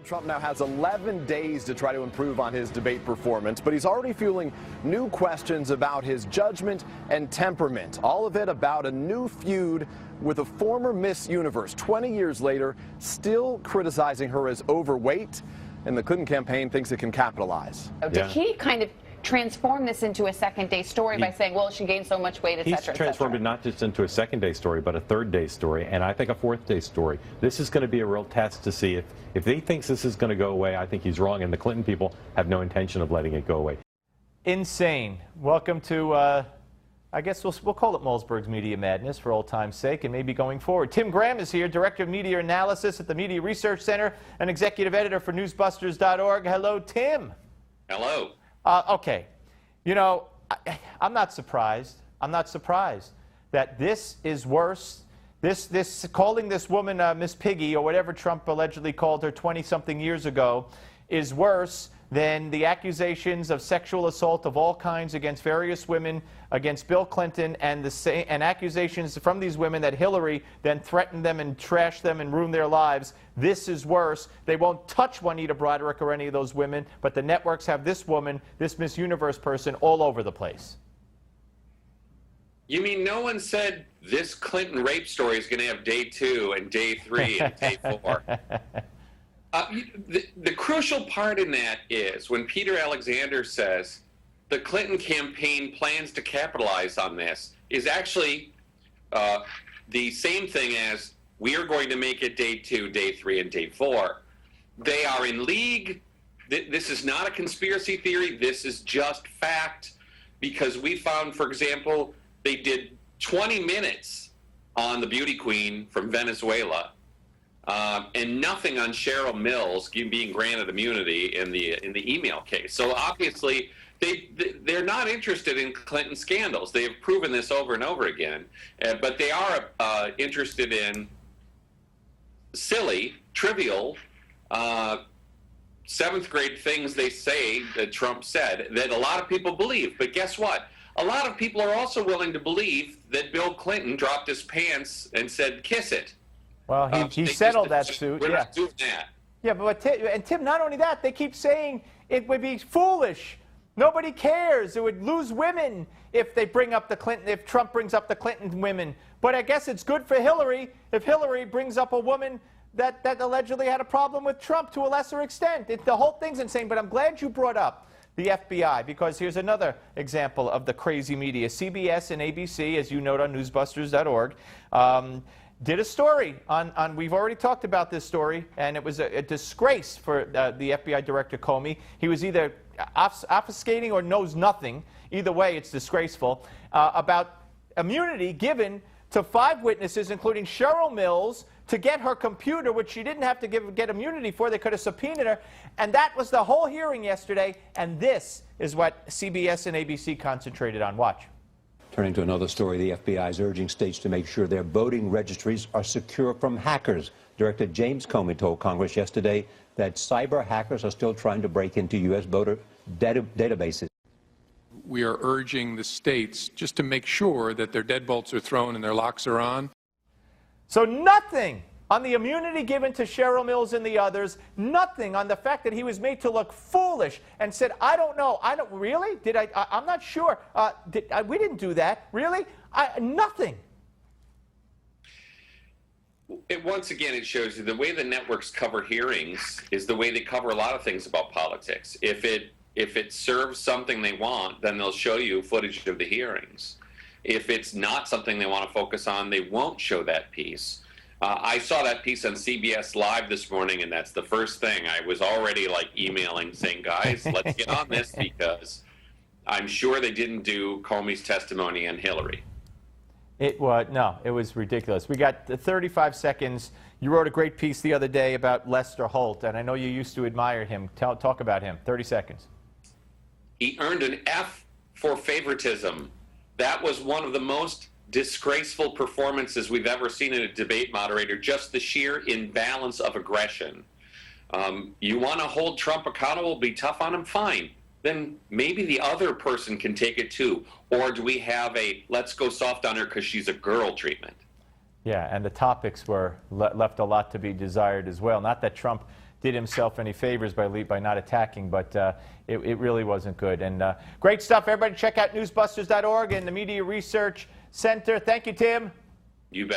Trump now has 11 days to try to improve on his debate performance, but he's already fueling new questions about his judgment and temperament. All of it about a new feud with a former Miss Universe. 20 years later, still criticizing her as overweight, and the Clinton campaign thinks it can capitalize. Did he kind of transform this into a second-day story by saying, well, she gained so much weight, et cetera, He's transformed it not just into a second-day story, but a third-day story, and I think a fourth-day story. This is going to be a real test to see if he thinks this is going to go away. I think he's wrong, and the Clinton people have no intention of letting it go away. Insane. Welcome to, I guess we'll call it Malzberg's Media Madness for old time's sake, and maybe going forward. Tim Graham is here, Director of Media Analysis at the Media Research Center and Executive Editor for Newsbusters.org. Hello, Tim. Hello. Okay, you know, I'm not surprised. I'm not surprised that this is worse. This calling this woman Miss Piggy or whatever Trump allegedly called her 20-something years ago is worse than the accusations of sexual assault of all kinds against various women, against Bill Clinton, and accusations from these women that Hillary then threatened them and trashed them and ruined their lives. This is worse. They won't touch Juanita Broderick or any of those women, but the networks have this woman, this Miss Universe person, all over the place. You mean no one said this Clinton rape story is going to have day 2 and day 3 and day 4? The crucial part in that is when Peter Alexander says the Clinton campaign plans to capitalize on this is actually the same thing as we are going to make it day 2, day 3, and day 4. They are in league. This is not a conspiracy theory. This is just fact, because we found, for example, they did 20 minutes on the beauty queen from Venezuela. And nothing on Cheryl Mills being granted immunity in the email case. So obviously, they're not interested in Clinton scandals. They have proven this over and over again. But they are interested in silly, trivial, seventh-grade things they say that Trump said that a lot of people believe. But guess what? A lot of people are also willing to believe that Bill Clinton dropped his pants and said, "Kiss it." Well, he settled that suit. We're not doing that. Yeah, but Tim, not only that, they keep saying it would be foolish. Nobody cares. It would lose women if they bring up the Clinton, if Trump brings up the Clinton women. But I guess it's good for Hillary if Hillary brings up a woman that allegedly had a problem with Trump to a lesser extent. The whole thing's insane. But I'm glad you brought up the FBI, because here's another example of the crazy media. CBS and ABC, as you note on newsbusters.org, did a story on we've already talked about this story, and it was a disgrace for the FBI Director Comey. He was either obfuscating or knows nothing. Either way, it's disgraceful. About immunity given to 5 witnesses, including Cheryl Mills, to get her computer, which she didn't have to get immunity for. They could have subpoenaed her. And that was the whole hearing yesterday. And this is what CBS and ABC concentrated on. Watch. Turning to another story, the FBI is urging states to make sure their voting registries are secure from hackers. Director James Comey told Congress yesterday that cyber hackers are still trying to break into U.S. voter databases. We are urging the states just to make sure that their deadbolts are thrown and their locks are on. So nothing on the immunity given to Cheryl Mills and the others, nothing on the fact that he was made to look foolish and said, I don't know, really? I'm not sure. We didn't do that. Really? Nothing. Once again, it shows you the way the networks cover hearings is the way they cover a lot of things about politics. If it serves something they want, then they'll show you footage of the hearings. If it's not something they want to focus on, they won't show that piece. I saw that piece on CBS Live this morning, and that's the first thing. I was already emailing saying, guys, let's get on this, because I'm sure they didn't do Comey's testimony on Hillary. It was ridiculous. We got 35 seconds. You wrote a great piece the other day about Lester Holt, and I know you used to admire him. Talk about him. 30 seconds. He earned an F for favoritism. That was one of the most disgraceful performances we've ever seen in a debate moderator, just the sheer imbalance of aggression. You want to hold Trump accountable, be tough on him, fine. Then maybe the other person can take it too. Or do we have a let's go soft on her because she's a girl treatment? Yeah, and the topics were left a lot to be desired as well. Not that Trump did himself any favors by not attacking, but it really wasn't good. And great stuff. Everybody check out newsbusters.org and the Media Research Center. Thank you, Tim. You bet.